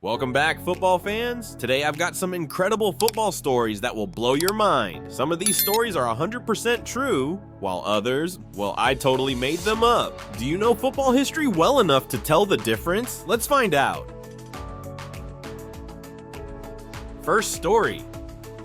Welcome back, football fans. Today I've got some incredible football stories that will blow your mind. Some of these stories are 100% true, while others, well, I totally made them up. Do you know football history well enough to tell the difference? Let's find out. First story.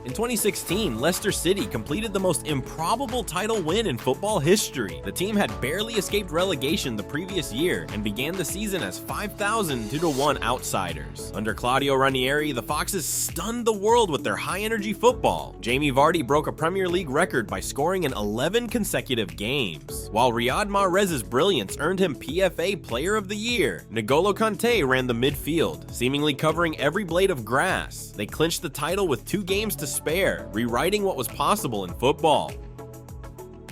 In 2016, Leicester City completed the most improbable title win in football history. The team had barely escaped relegation the previous year and began the season as 5,000-1 outsiders. Under Claudio Ranieri, the Foxes stunned the world with their high-energy football. Jamie Vardy broke a Premier League record by scoring in 11 consecutive games, while Riyad Mahrez's brilliance earned him PFA Player of the Year. N'Golo Kanté ran the midfield, seemingly covering every blade of grass. They clinched the title with 2 games to spare, rewriting what was possible in football.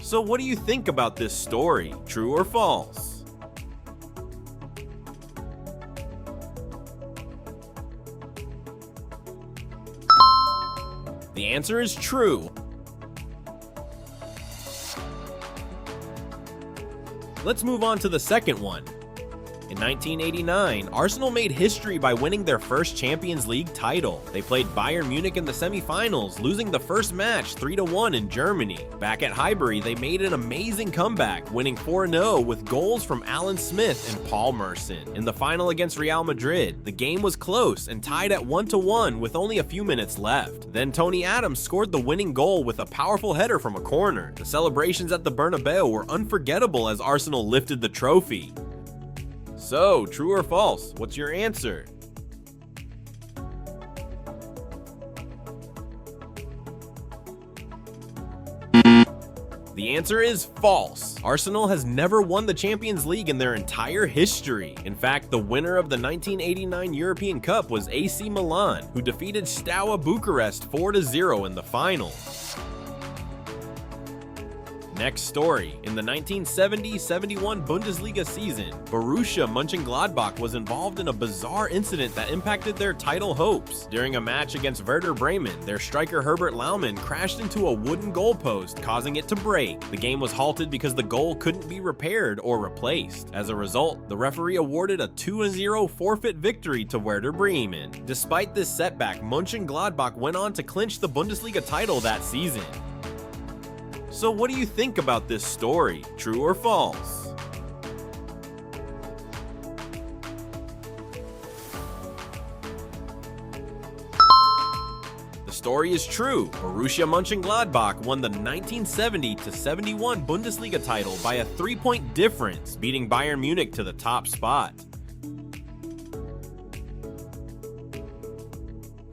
So what do you think about this story? True or false? The answer is true. Let's move on to the second one. In 1989, Arsenal made history by winning their first Champions League title. They played Bayern Munich in the semi-finals, losing the first match 3-1 in Germany. Back at Highbury, they made an amazing comeback, winning 4-0 with goals from Alan Smith and Paul Merson. In the final against Real Madrid, the game was close and tied at 1-1 with only a few minutes left. Then Tony Adams scored the winning goal with a powerful header from a corner. The celebrations at the Bernabeu were unforgettable as Arsenal lifted the trophy. So, true or false? What's your answer? The answer is false. Arsenal has never won the Champions League in their entire history. In fact, the winner of the 1989 European Cup was AC Milan, who defeated Steaua Bucharest 4-0 in the final. Next story. In the 1970-71 Bundesliga season, Borussia Mönchengladbach was involved in a bizarre incident that impacted their title hopes. During a match against Werder Bremen, their striker Herbert Laumann crashed into a wooden goalpost, causing it to break. The game was halted because the goal couldn't be repaired or replaced. As a result, the referee awarded a 2-0 forfeit victory to Werder Bremen. Despite this setback, Mönchengladbach went on to clinch the Bundesliga title that season. So what do you think about this story? True or false? The story is true. Borussia Mönchengladbach won the 1970-71 Bundesliga title by a 3-point difference, beating Bayern Munich to the top spot.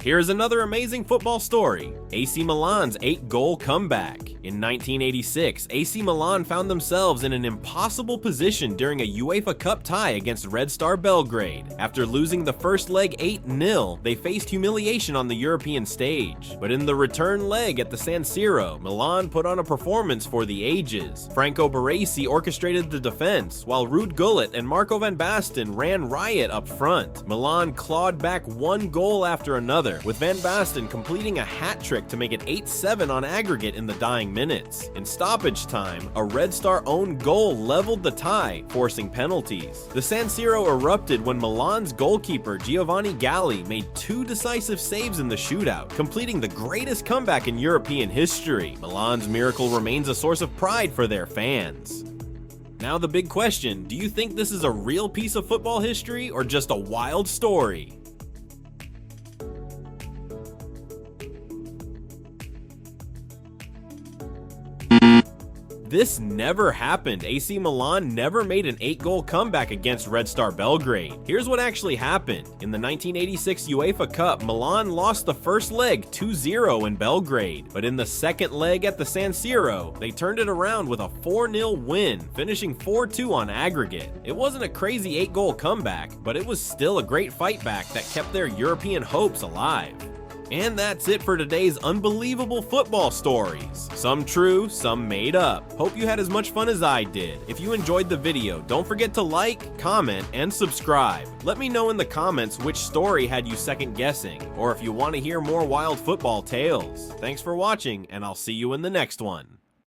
Here's another amazing football story. AC Milan's 8-goal comeback. In 1986, AC Milan found themselves in an impossible position during a UEFA Cup tie against Red Star Belgrade. After losing the first leg 8-0, they faced humiliation on the European stage. But in the return leg at the San Siro, Milan put on a performance for the ages. Franco Baresi orchestrated the defense, while Ruud Gullit and Marco van Basten ran riot up front. Milan clawed back 1 goal after another, with Van Basten completing a hat trick to make it 8-7 on aggregate in the dying minutes. In stoppage time, a Red Star own goal leveled the tie, forcing penalties. The San Siro erupted when Milan's goalkeeper Giovanni Galli made 2 decisive saves in the shootout, completing the greatest comeback in European history. Milan's miracle remains a source of pride for their fans. Now the big question, do you think this is a real piece of football history or just a wild story? This never happened. AC Milan never made an 8-goal comeback against Red Star Belgrade. Here's what actually happened. In the 1986 UEFA Cup, Milan lost the first leg 2-0 in Belgrade, but in the second leg at the San Siro, they turned it around with a 4-0 win, finishing 4-2 on aggregate. It wasn't a crazy 8-goal comeback, but it was still a great fight back that kept their European hopes alive. And that's it for today's unbelievable football stories. Some true, some made up. Hope you had as much fun as I did. If you enjoyed the video, don't forget to like, comment, and subscribe. Let me know in the comments which story had you second guessing, or if you want to hear more wild football tales. Thanks for watching, and I'll see you in the next one.